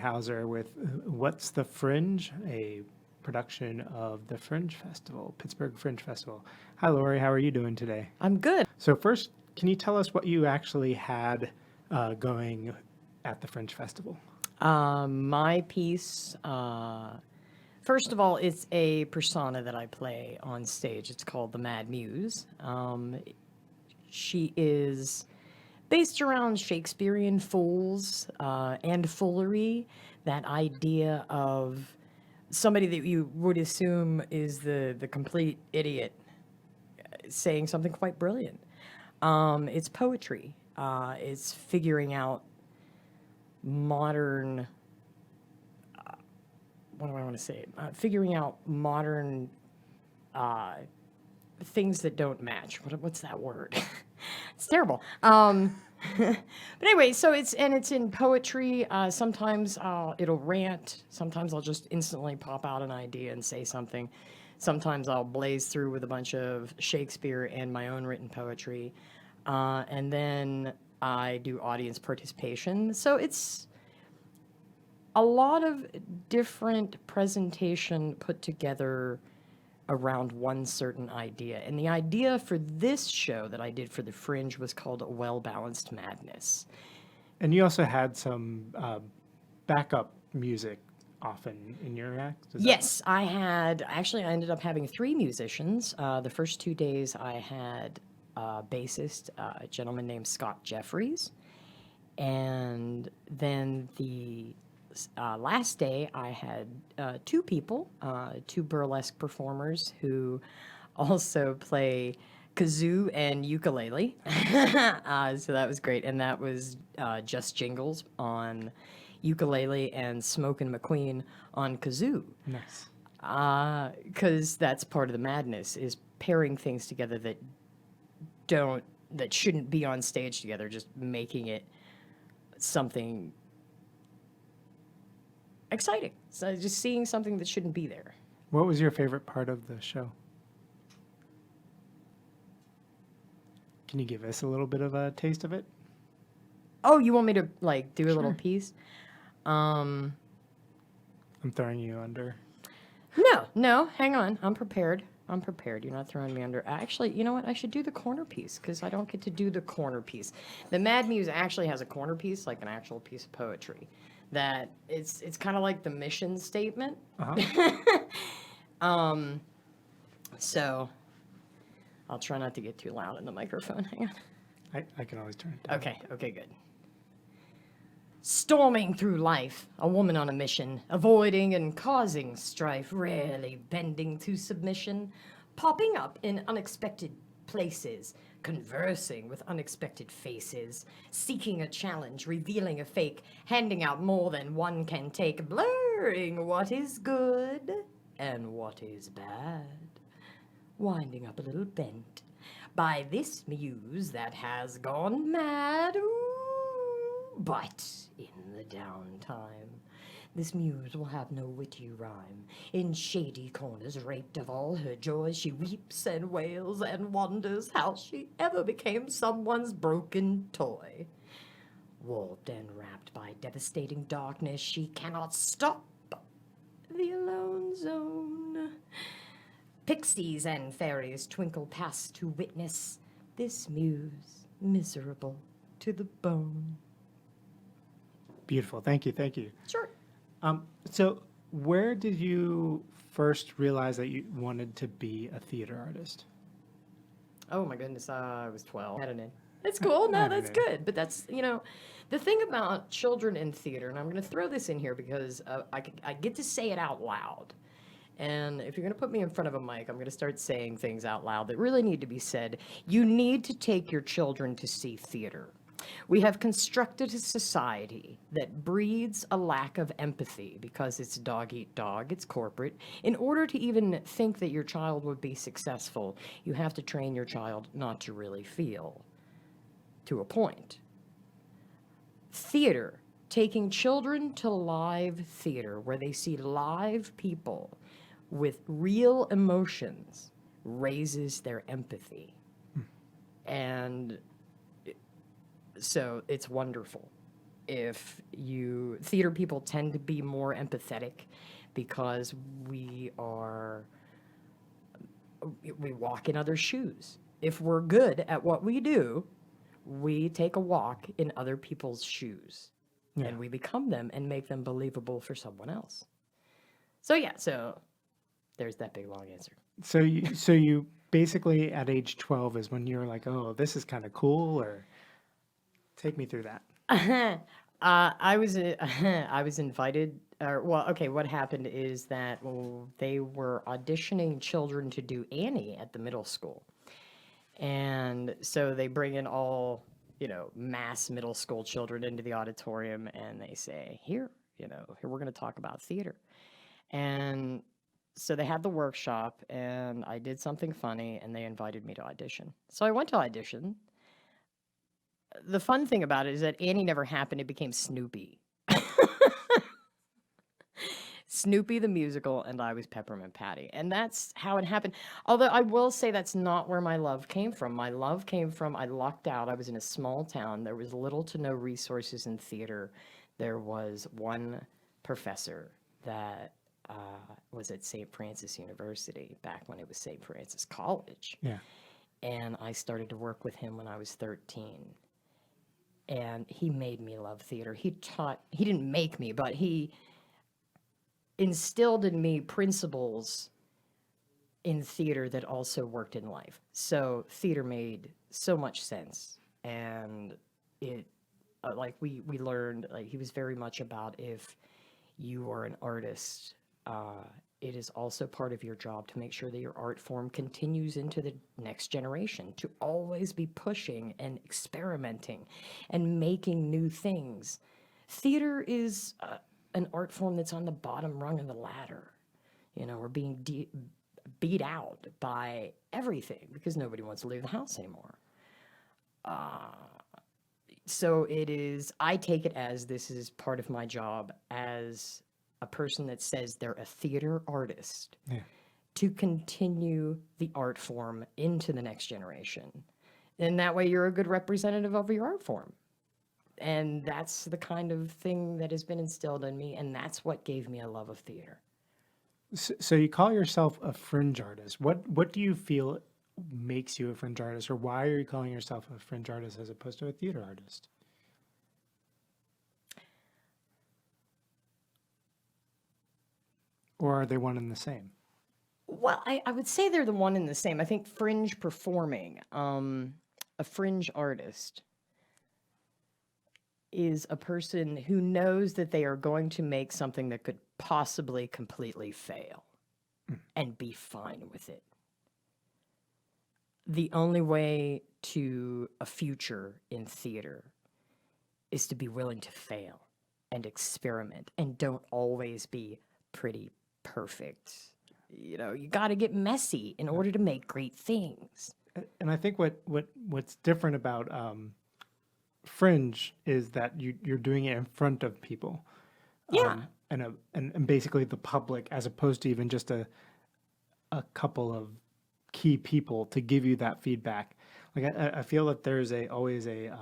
Howsare with What's the Fringe, a production of the Fringe Festival, Pittsburgh Fringe Festival. Hi, Lori. How are you doing today? I'm good. So first, can you tell us what you actually had going at the Fringe Festival? My piece, first of all, it's a persona that I play on stage. It's called the Mad Muse. She is based around Shakespearean fools and foolery, that idea of somebody that you would assume is the complete idiot saying something quite brilliant. It's poetry. It's figuring out modern, what do I want to say? Figuring out modern things that don't match. What's that word? It's terrible. But anyway, so it's in poetry. Sometimes it'll rant. Sometimes I'll just instantly pop out an idea and say something. Sometimes I'll blaze through with a bunch of Shakespeare and my own written poetry. And then I do audience participation. So it's a lot of different presentation put together around one certain idea. And the idea for this show that I did for the Fringe was called A Well-Balanced Madness. And you also had some backup music often in your act? Yes, I ended up having 3 musicians. The first 2 days I had a bassist, a gentleman named Scott Jeffries. And then the last day I had 2 people, 2 burlesque performers who also play kazoo and ukulele. So that was great. And that was Just Jingles on ukulele and Smokin' McQueen on kazoo. Nice. Because that's part of the madness, is pairing things together that shouldn't be on stage together, just making it something exciting. So just seeing something that shouldn't be there. What was your favorite part of the show? Can you give us a little bit of a taste of it? Oh, you want me to do a Sure. little piece? I'm throwing you under. No, hang on. I'm prepared. You're not throwing me under. Actually, you know what? I should do the corner piece because I don't get to do the corner piece. The Mad Muse actually has a corner piece, like an actual piece of poetry. That it's kind of like the mission statement. Uh-huh. So I'll try not to get too loud in the microphone. Hang on. I can always turn it down. Okay, good. Storming through life, a woman on a mission, avoiding and causing strife, rarely bending to submission, popping up in unexpected places, conversing with unexpected faces, seeking a challenge, revealing a fake, handing out more than one can take, blurring what is good and what is bad, winding up a little bent by this muse that has gone mad. Ooh, but in the downtime, this muse will have no witty rhyme. In shady corners, raped of all her joys, she weeps and wails and wonders how she ever became someone's broken toy. Warped and wrapped by devastating darkness, she cannot stop the alone zone. Pixies and fairies twinkle past to witness this muse miserable to the bone. Beautiful. Thank you. Sure. So where did you first realize that you wanted to be a theater artist? Oh my goodness, I was 12. Had an in. That's cool. No, that's good. But that's, the thing about children in theater, and I'm going to throw this in here because I get to say it out loud. And if you're going to put me in front of a mic, I'm going to start saying things out loud that really need to be said. You need to take your children to see theater. We have constructed a society that breeds a lack of empathy because it's dog eat dog, it's corporate. In order to even think that your child would be successful, you have to train your child not to really feel, to a point. Theater, taking children to live theater where they see live people with real emotions, raises their empathy. And so it's wonderful. if theater people tend to be more empathetic because we walk in others' shoes. If we're good at what we do, we take a walk in other people's shoes and we become them and make them believable for someone else. So there's that big long answer. So you basically at age 12 is when you're like, oh, this is kind of cool, or take me through that. I was invited. What happened is that they were auditioning children to do Annie at the middle school, and so they bring in all mass middle school children into the auditorium, and they say, here we're going to talk about theater, and so they had the workshop, and I did something funny, and they invited me to audition. So I went to audition. The fun thing about it is that Annie never happened. It became Snoopy. Snoopy the musical, and I was Peppermint Patty. And that's how it happened. Although I will say that's not where my love came from. My love came from, I lucked out. I was in a small town. There was little to no resources in theater. There was one professor that was at St. Francis University back when it was St. Francis College. Yeah. And I started to work with him when I was 13. And he made me love theater. He didn't make me, but he instilled in me principles in theater that also worked in life. So theater made so much sense. And it, we learned, he was very much about, if you are an artist, it is also part of your job to make sure that your art form continues into the next generation, to always be pushing and experimenting and making new things. Theater is an art form that's on the bottom rung of the ladder. We're being beat out by everything because nobody wants to leave the house anymore. So I take it as this is part of my job as a person that says they're a theater artist, to continue the art form into the next generation. And that way you're a good representative of your art form. And that's the kind of thing that has been instilled in me, and that's what gave me a love of theater. So you call yourself a fringe artist. What do you feel makes you a fringe artist, or why are you calling yourself a fringe artist as opposed to a theater artist? Or are they one and the same? Well, I would say they're the one and the same. I think fringe performing, a fringe artist is a person who knows that they are going to make something that could possibly completely fail and be fine with it. The only way to a future in theater is to be willing to fail and experiment and don't always be pretty perfect. You got to get messy in order to make great things. And I think what's different about Fringe is that you're doing it in front of people, and basically the public, as opposed to even just a couple of key people to give you that feedback. Like I feel that there's always an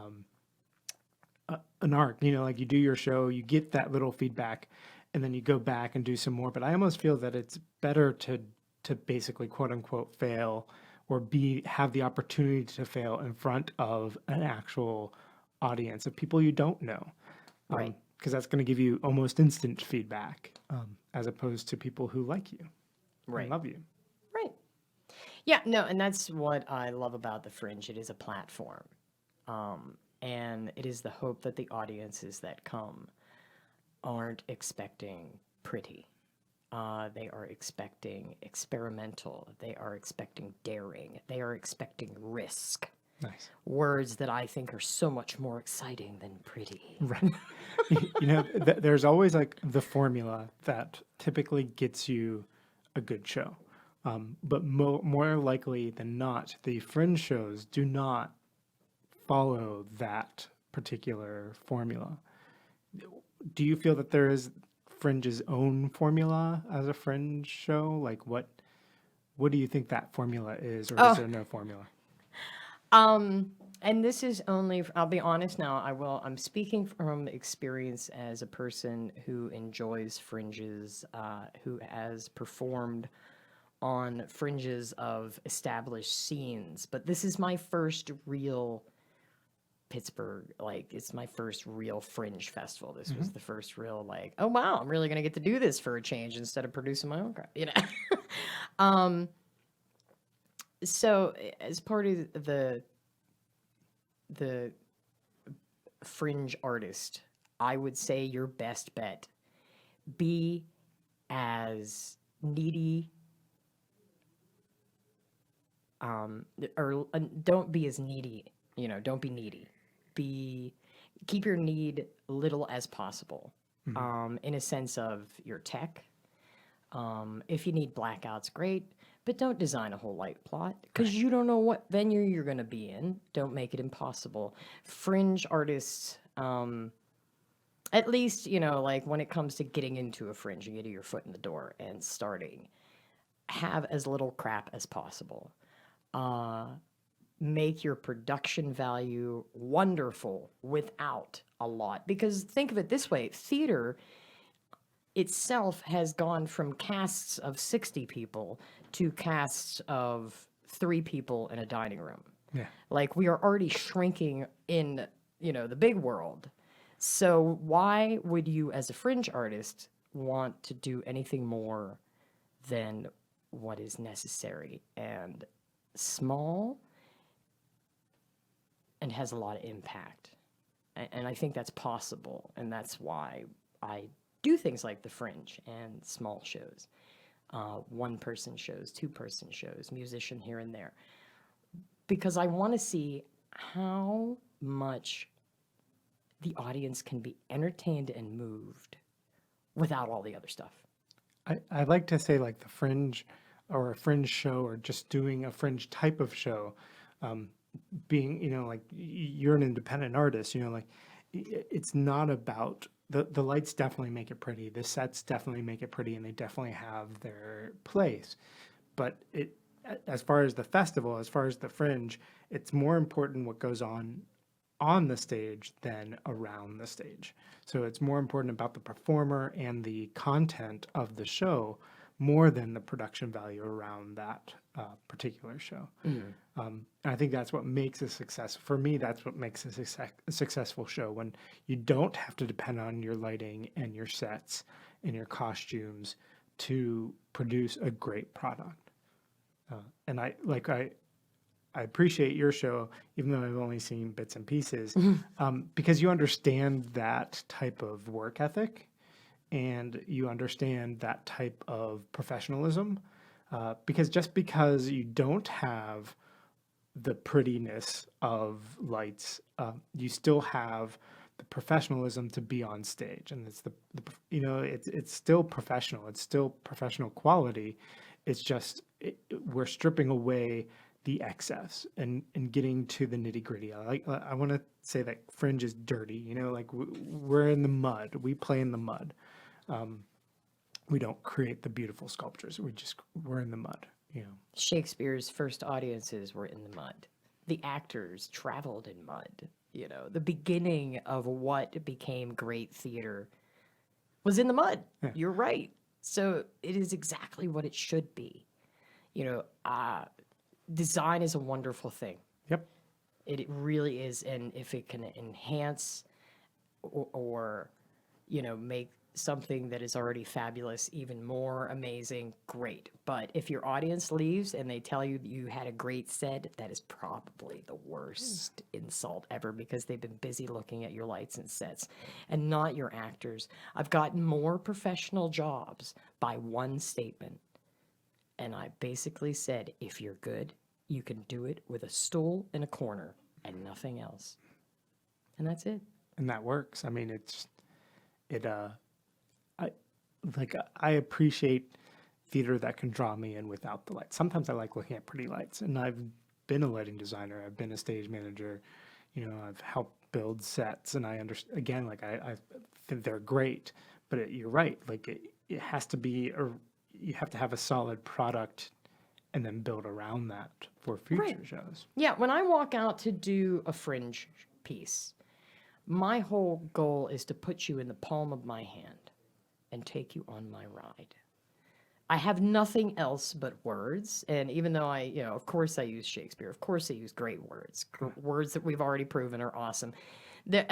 arc. Like you do your show, you get that little feedback, and then you go back and do some more. But I almost feel that it's better to basically quote unquote fail, or have the opportunity to fail in front of an actual audience of people you don't know, right? Because that's going to give you almost instant feedback, as opposed to people who like you, right, and love you, right? Yeah, no, and that's what I love about the Fringe. It is a platform, and it is the hope that the audiences that come aren't expecting pretty. They are expecting experimental. They are expecting daring. They are expecting risk. Nice. Words that I think are so much more exciting than pretty. Right. There's always like the formula that typically gets you a good show. But more likely than not, the Fringe shows do not follow that particular formula. Do you feel that there is Fringe's own formula as a Fringe show? Like what do you think that formula is, or is there no formula? And this is only, I'll be honest now, I'm speaking from experience as a person who enjoys fringes, who has performed on fringes of established scenes. But this is my first real Pittsburgh, like, it's my first real fringe festival. This was the first real, like, oh wow, I'm really going to get to do this for a change instead of producing my own crap, you know? So, as part of the fringe artist, I would say your best bet, be as needy, or don't be as needy, you know, don't be needy. Keep your need little as possible, in a sense of your tech. If you need blackouts, great, but don't design a whole light plot because you don't know what venue you're going to be in. Don't make it impossible. Fringe artists, at least, you know, like when it comes to getting into a fringe and getting your foot in the door and starting, have as little crap as possible. Make your production value wonderful without a lot. Because think of it this way, theater itself has gone from casts of 60 people to casts of 3 people in a dining room. Yeah. Like, we are already shrinking in, you know, the big world. So why would you, as a fringe artist, want to do anything more than what is necessary and small and has a lot of impact? And I think that's possible, and that's why I do things like the Fringe and small shows, 1-person shows, 2-person shows, musician here and there, because I want to see how much the audience can be entertained and moved without all the other stuff. I like to say, like, the Fringe or a fringe show, or just doing a fringe type of show, being, you know, like, you're an independent artist, you know, like, it's not about the lights definitely make it pretty, the sets definitely make it pretty, and they definitely have their place. But as far as the festival, as far as the fringe, it's more important what goes on the stage than around the stage. So it's more important about the performer and the content of the show more than the production value around that particular show. And I think that's what makes a success. For me, that's what makes a successful show, when you don't have to depend on your lighting and your sets and your costumes to produce a great product. And I appreciate your show, even though I've only seen bits and pieces, because you understand that type of work ethic and you understand that type of professionalism. Because just because you don't have the prettiness of lights, you still have the professionalism to be on stage, and it's you know, it's still professional. It's still professional quality. It's just we're stripping away the excess and getting to the nitty gritty. I want to say that Fringe is dirty. You know, like, we're in the mud. We play in the mud. We don't create the beautiful sculptures. We're in the mud. You know, Shakespeare's first audiences were in the mud. The actors traveled in mud. You know, the beginning of what became great theater was in the mud. Yeah. You're right. So it is exactly what it should be. You know, design is a wonderful thing. Yep. It really is. And if it can enhance or you know, make something that is already fabulous even more amazing, great. But if your audience leaves and they tell you you had a great set, that is probably the worst insult ever, because they've been busy looking at your lights and sets and not your actors. I've gotten more professional jobs by one statement, and I basically said, if you're good, you can do it with a stool in a corner and nothing else. And that's it. And that works. I mean, I appreciate theater that can draw me in without the lights. Sometimes I like looking at pretty lights, and I've been a lighting designer. I've been a stage manager. You know, I've helped build sets, and I understand, again, like, I think they're great, but you're right. Like, it has to be, you have to have a solid product and then build around that for future shows. Yeah, when I walk out to do a Fringe piece, my whole goal is to put you in the palm of my hand and take you on my ride. I have nothing else but words, and even though of course I use Shakespeare, of course I use great words, words that we've already proven are awesome. There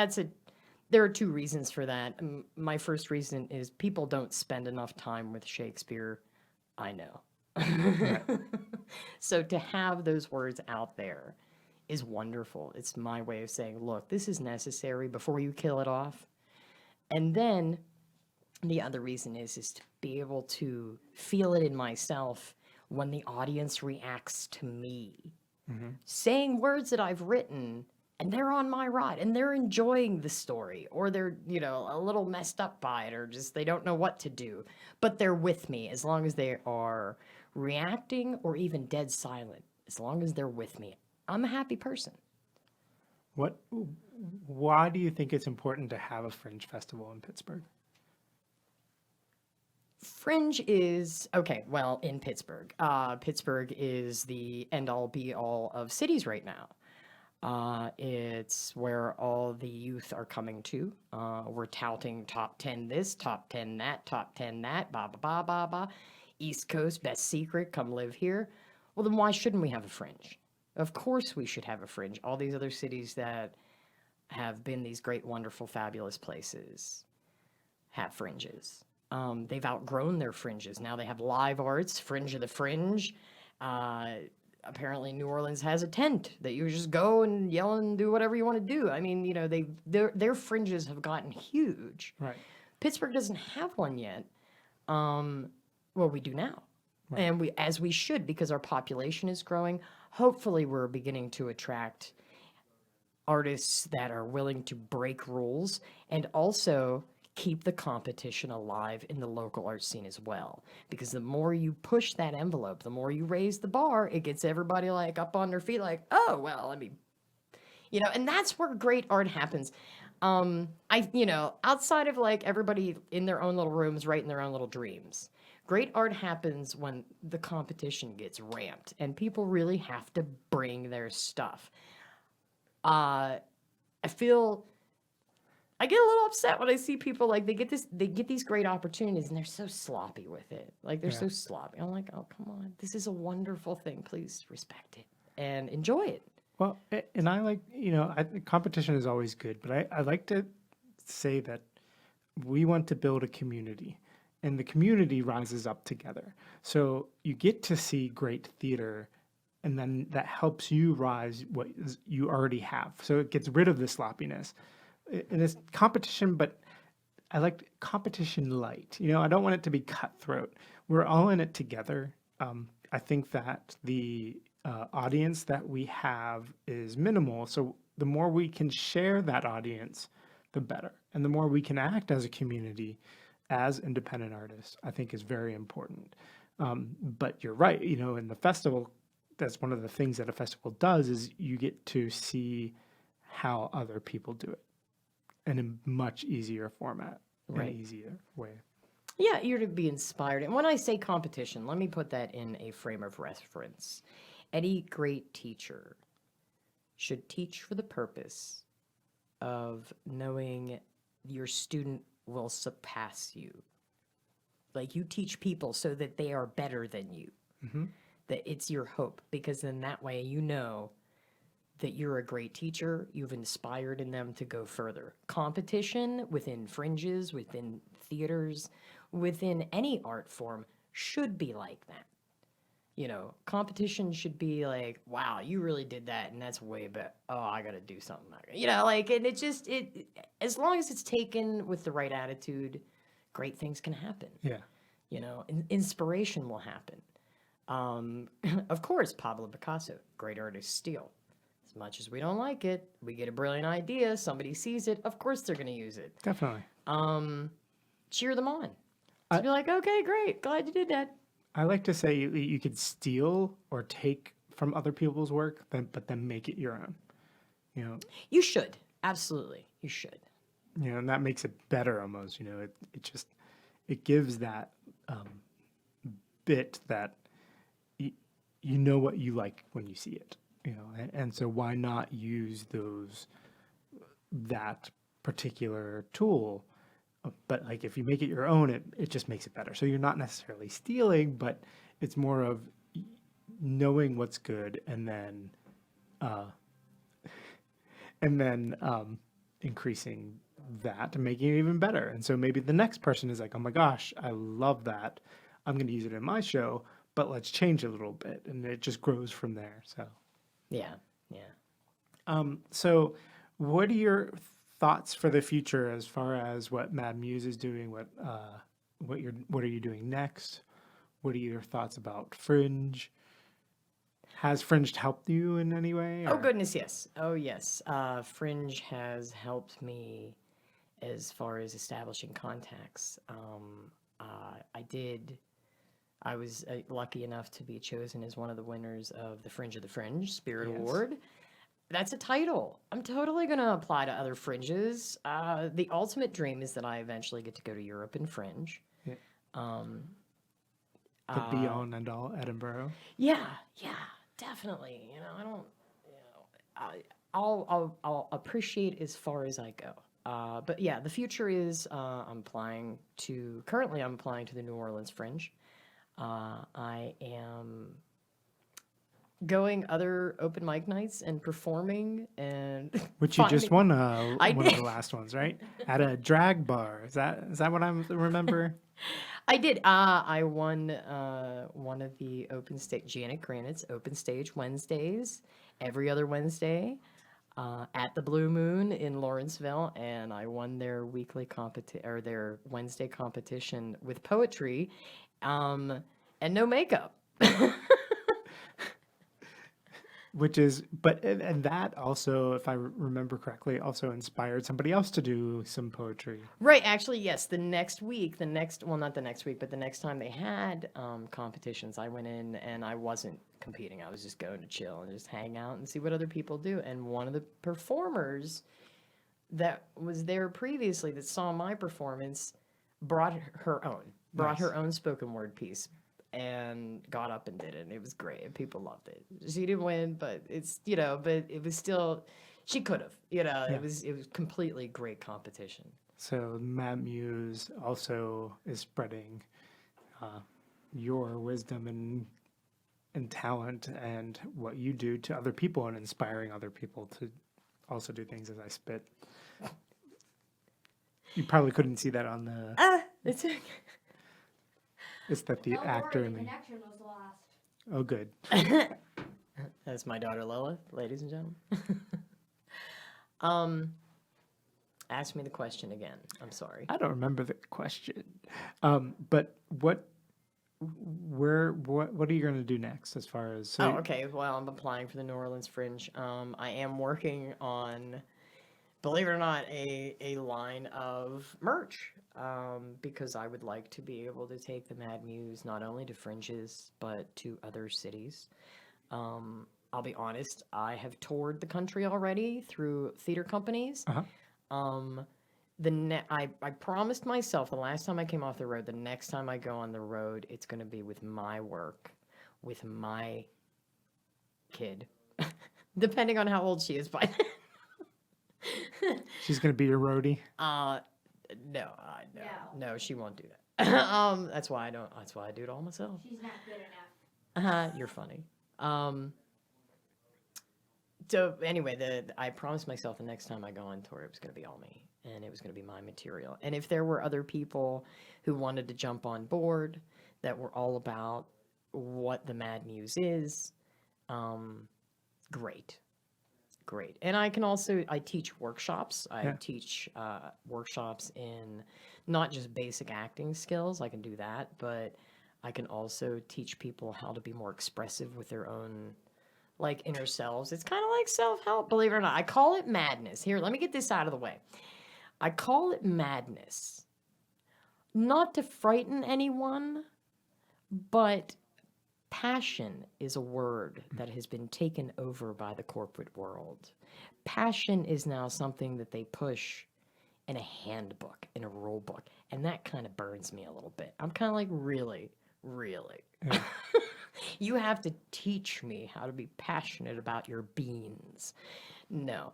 are two reasons for that. My first reason is people don't spend enough time with Shakespeare. I know. So to have those words out there is wonderful. It's my way of saying, look, this is necessary before you kill it off. And then the other reason is to be able to feel it in myself when the audience reacts to me. Saying words that I've written and they're on my ride and they're enjoying the story, or they're, a little messed up by it, or just they don't know what to do, but they're with me as long as they are reacting or even dead silent. As long as they're with me, I'm a happy person. Why do you think it's important to have a Fringe festival in Pittsburgh? Fringe is, in Pittsburgh. Pittsburgh is the end-all, be-all of cities right now. It's where all the youth are coming to. We're touting top 10 this, top 10 that, top 10 that, ba ba ba ba ba. East Coast, best secret, come live here. Well, then why shouldn't we have a Fringe? Of course we should have a Fringe. All these other cities that have been these great, wonderful, fabulous places have Fringes. They've outgrown their Fringes. Now they have live arts, Fringe of the Fringe. Apparently New Orleans has a tent that you just go and yell and do whatever you want to do. I mean, their Fringes have gotten huge. Right. Pittsburgh doesn't have one yet. Well, we do now. Right. And as we should, because our population is growing. Hopefully we're beginning to attract artists that are willing to break rules and also keep the competition alive in the local art scene as well. Because the more you push that envelope, the more you raise the bar, it gets everybody up on their feet oh, well, and that's where great art happens. Outside of everybody in their own little rooms writing their own little dreams, great art happens when the competition gets ramped and people really have to bring their stuff. I get a little upset when I see people they get these great opportunities and they're so sloppy with it. They're so sloppy. I'm like, oh, come on. This is a wonderful thing. Please respect it and enjoy it. Well, and I competition is always good, but I like to say that we want to build a community and the community rises up together. So you get to see great theater and then that helps you rise what you already have. So it gets rid of the sloppiness. And it's competition, but I like competition light. I don't want it to be cutthroat. We're all in it together. I think that the audience that we have is minimal. So the more we can share that audience, the better. And the more we can act as a community, as independent artists, I think is very important. But you're right. In the festival, that's one of the things that a festival does is you get to see how other people do it. In a much easier format, right? An easier way. Yeah, you're to be inspired. And when I say competition, let me put that in a frame of reference. Any great teacher should teach for the purpose of knowing your student will surpass you. You teach people so that they are better than you. Mm-hmm. That it's your hope, because then that way that you're a great teacher, you've inspired in them to go further. Competition within Fringes, within theaters, within any art form should be like that. Competition should be wow, you really did that, and that's way better. Oh, I got to do something. And as long as it's taken with the right attitude, great things can happen. Yeah. Inspiration will happen. Of course, Pablo Picasso, great artist, steal. As much as we don't like it, we get a brilliant idea, somebody sees it, of course they're going to use it. Definitely. Cheer them on. To be okay, great, glad you did that. I like to say you could steal or take from other people's work, but then make it your own. You should. Absolutely. You should. And that makes it better almost. It gives that bit that you know what you like when you see it, you know, and so why not use that particular tool? But like if you make it your own, it just makes it better. So you're not necessarily stealing, but it's more of knowing what's good uh, and then increasing that and making it even better. And so maybe the next person is like, oh my gosh, I love that. I'm going to use it in my show, but let's change it a little bit. And it just grows from there. So, Yeah, yeah. so what are your thoughts for the future as far as what Mad Muse is doing? What are you doing next? What are your thoughts about Fringe? Has Fringe helped you in any way? Oh, Or- goodness, yes. Oh, yes. Fringe has helped me as far as establishing contacts. I was lucky enough to be chosen as one of the winners of the Fringe of the Fringe Spirit Yes. Award. That's a title. I'm totally going to apply to other fringes. The ultimate dream is that I eventually get to go to Europe and Fringe. Yeah. Um, The be all and end all Edinburgh. yeah, definitely. You know, I don't. You know, I'll appreciate as far as I go. But yeah, the future is currently I'm applying to the New Orleans Fringe. I am going other open mic nights and performing and Which you just finding- won I one of did. the last ones, right? At a drag bar. Is that what I remember? I did. I won one of the open stage Janet Granite's open stage Wednesdays every other Wednesday at the Blue Moon in Lawrenceville, and I won their their Wednesday competition with poetry, and no makeup. Which is, and that also, if I remember correctly, also inspired somebody else to do some poetry. Right, actually, yes. Well, not the next week, but the next time they had competitions, I went in and I wasn't competing. I was just going to chill and just hang out and see what other people do. And one of the performers that was there previously that saw my performance brought her own spoken word piece and got up and did it. And it was great. And people loved it. She didn't win, but but it was still, she could have, it was completely great competition. So Mad Muse also is spreading your wisdom and talent and what you do to other people and inspiring other people to also do things as I spit. You probably couldn't see that on the. It's It's that the actor in me. Connection was lost. Oh, good. That's my daughter Lilith, ladies and gentlemen. Ask me the question again. I'm sorry. I don't remember the question. But what are you going to do next as far as? Oh, okay. Well, I'm applying for the New Orleans Fringe. I am working on, believe it or not, a line of merch because I would like to be able to take the Mad Muse not only to Fringes but to other cities. I'll be honest, I have toured the country already through theater companies. Uh-huh. I promised myself the last time I came off the road, the next time I go on the road, it's going to be with my work, with my kid, depending on how old she is by then. She's going to be your roadie. No, she won't do that. That's why I do it all myself. She's not good enough. You're funny. So anyway, I promised myself the next time I go on tour, it was going to be all me, and it was going to be my material. And if there were other people who wanted to jump on board that were all about what the Mad Muse is, great. And I teach workshops. I teach workshops in not just basic acting skills. I can do that, but I can also teach people how to be more expressive with their own inner selves. It's kind of like self-help, believe it or not. I call it madness. Here, let me get this out of the way. I call it madness, not to frighten anyone, but passion is a word that has been taken over by the corporate world. Passion is now something that they push in a handbook, in a rule book, and that kind of burns me a little bit. I'm kind of like, really? Yeah. You have to teach me how to be passionate about your beans. No.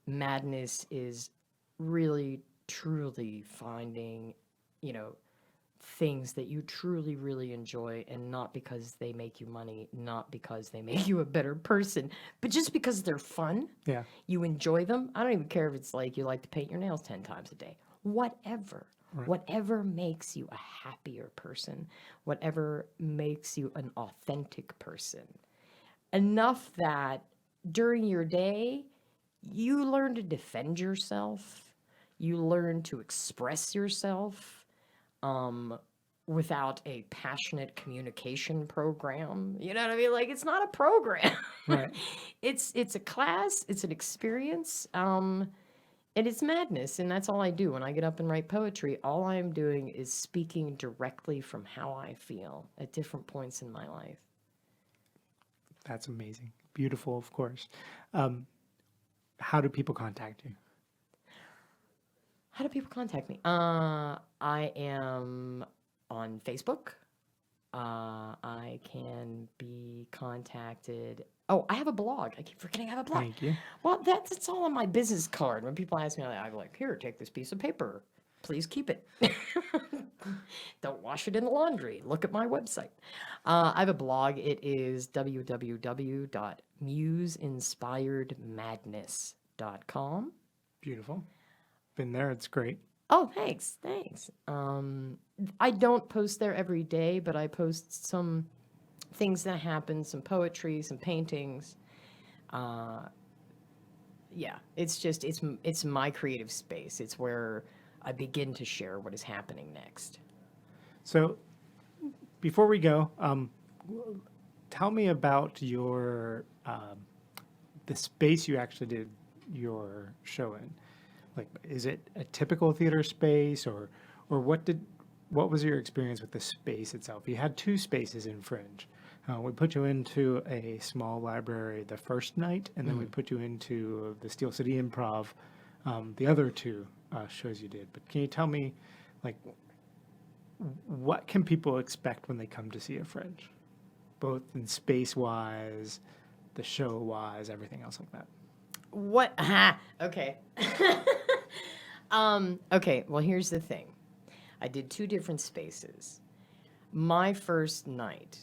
Madness is really, truly finding, you know, things that you truly, really enjoy, and not because they make you money, not because they make you a better person, but just because they're fun. Yeah. You enjoy them. I don't even care if it's like you like to paint your nails 10 times a day. Whatever. Right. Whatever makes you a happier person, whatever makes you an authentic person. Enough that during your day, you learn to defend yourself, you learn to express yourself without a passionate communication program. You know what I mean? Like, it's not a program. Right. It's a class, it's an experience, and it's madness. And that's all I do when I get up and write poetry. All I am doing is speaking directly from how I feel at different points in my life. That's amazing. Beautiful, of course. How do people contact you? How do people contact me? I am on Facebook. I can be contacted. Oh, I have a blog. I keep forgetting I have a blog. Thank you. Well, that's all on my business card. When people ask me, I'm like, here, take this piece of paper. Please keep it. Don't wash it in the laundry. Look at my website. I have a blog. It is www.museinspiredmadness.com. Beautiful. Been there. It's great. Oh, thanks. I don't post there every day, but I post some things that happen, some poetry, some paintings. Yeah, it's my creative space. It's where I begin to share what is happening next. So, before we go, tell me about your the space you actually did your show in. Like, is it a typical theater space, or what was your experience with the space itself? You had two spaces in Fringe. We put you into a small library the first night, and then we put you into the Steel City Improv the other two shows you did. But can you tell me, like, what can people expect when they come to see a Fringe, both in space-wise, the show-wise, everything else like that? What? Okay. Okay, well, here's the thing. I did two different spaces. My first night,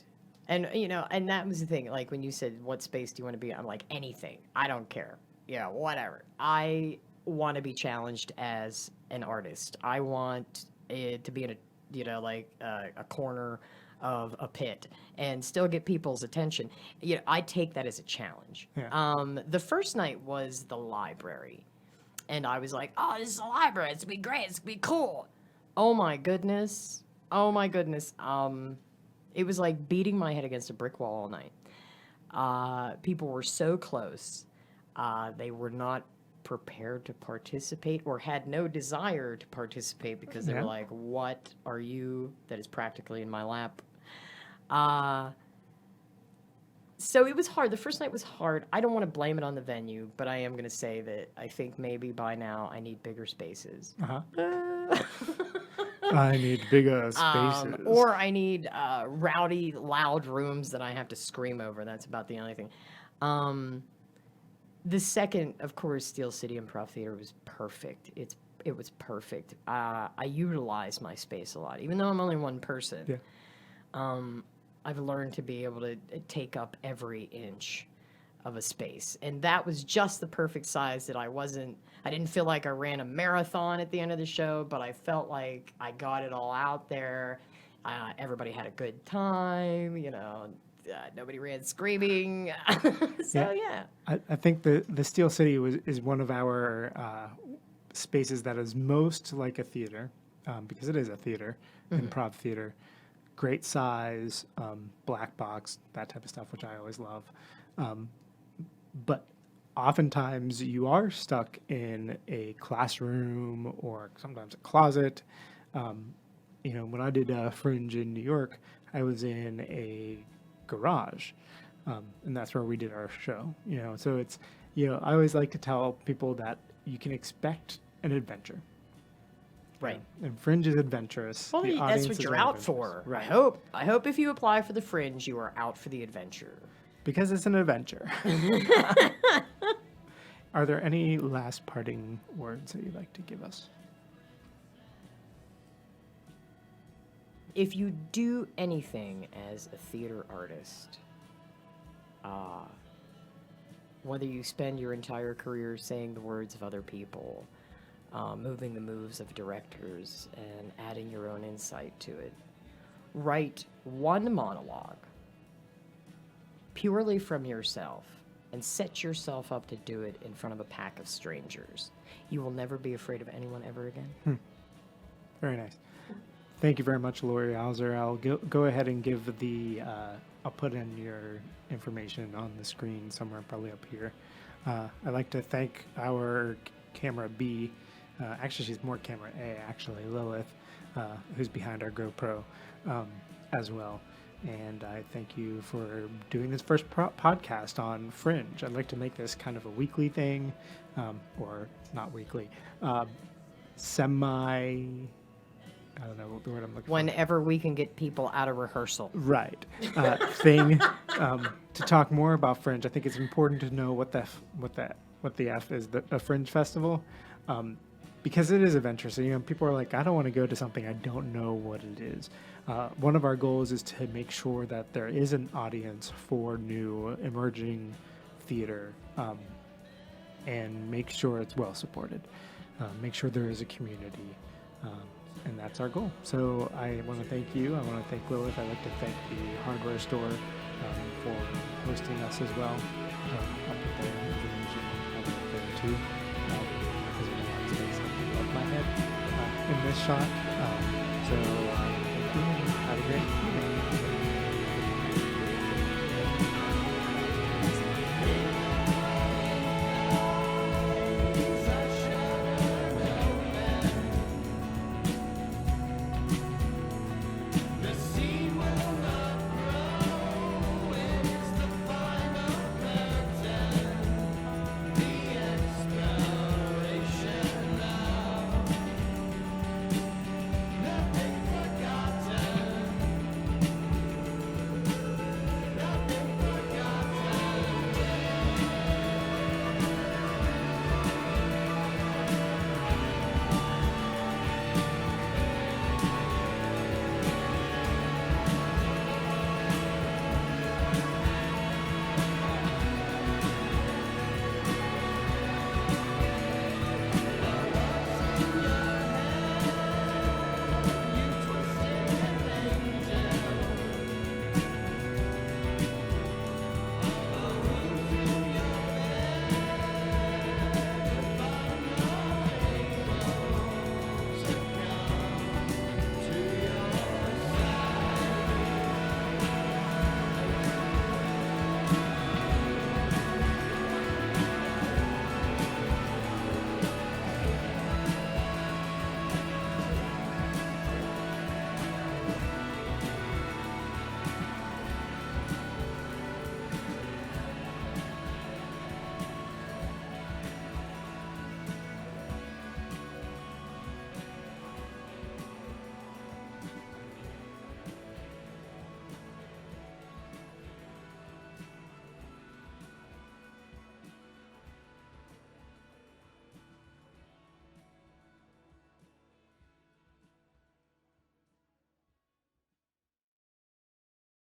and that was the thing, like when you said, what space do you want to be? I'm like, anything. I don't care. Yeah, whatever. I want to be challenged as an artist. I want it to be in a corner of a pit and still get people's attention. I take that as a challenge. Yeah. The first night was the library. And I was like, oh, this is a library. It's going to be great. It's going to be cool. Oh, my goodness. It was like beating my head against a brick wall all night. People were so close. They were not prepared to participate or had no desire to participate because they were like, what are you? That is practically in my lap. So it was hard. The first night was hard. I don't want to blame it on the venue, but I am going to say that I think maybe by now I need bigger spaces. I need bigger spaces. Or I need rowdy, loud rooms that I have to scream over. That's about the only thing. The second, of course, Steel City Improv Theater was perfect. It was perfect. I utilize my space a lot, even though I'm only one person. Yeah. I've learned to be able to take up every inch of a space. And that was just the perfect size that I didn't feel like I ran a marathon at the end of the show, but I felt like I got it all out there. Everybody had a good time, nobody ran screaming. So, yeah. I think the Steel City is one of our spaces that is most like a theater, because it is a theater, improv theater. Great size, black box, that type of stuff, which I always love. But oftentimes you are stuck in a classroom or sometimes a closet. When I did Fringe in New York, I was in a garage, and that's where we did our show. So it's, I always like to tell people that you can expect an adventure. Right. And Fringe is adventurous. Well, The that's audience what is you're out adventurous. for. Right. I hope if you apply for the Fringe, you are out for the adventure. Because it's an adventure. Are there any last parting words that you'd like to give us? If you do anything as a theater artist, whether you spend your entire career saying the words of other people, moving the moves of directors, and adding your own insight to it, write one monologue purely from yourself and set yourself up to do it in front of a pack of strangers. You will never be afraid of anyone ever again. Very nice. Thank you very much, Lori Howsare. I'll go ahead and give the, I'll put in your information on the screen somewhere, probably up here. I'd like to thank our camera B, actually she's more camera A, actually, Lilith, who's behind our GoPro as well. And I thank you for doing this first podcast on Fringe. I'd like to make this kind of a weekly thing, or not weekly, I don't know the word I'm looking for. Whenever we can get people out of rehearsal. Right. Thing to talk more about Fringe. I think it's important to know what the F is, a Fringe festival, because it is adventurous. So, people are like, I don't want to go to something I don't know what it is. One of our goals is to make sure that there is an audience for new emerging theater, and make sure it's well supported. Make sure there is a community. And that's our goal. So I want to thank you. I want to thank Lilith. I'd like to thank the hardware store for hosting us as well. I'll put their information up there too, because I want to say something above my head in this shot. So thank you and have a great evening.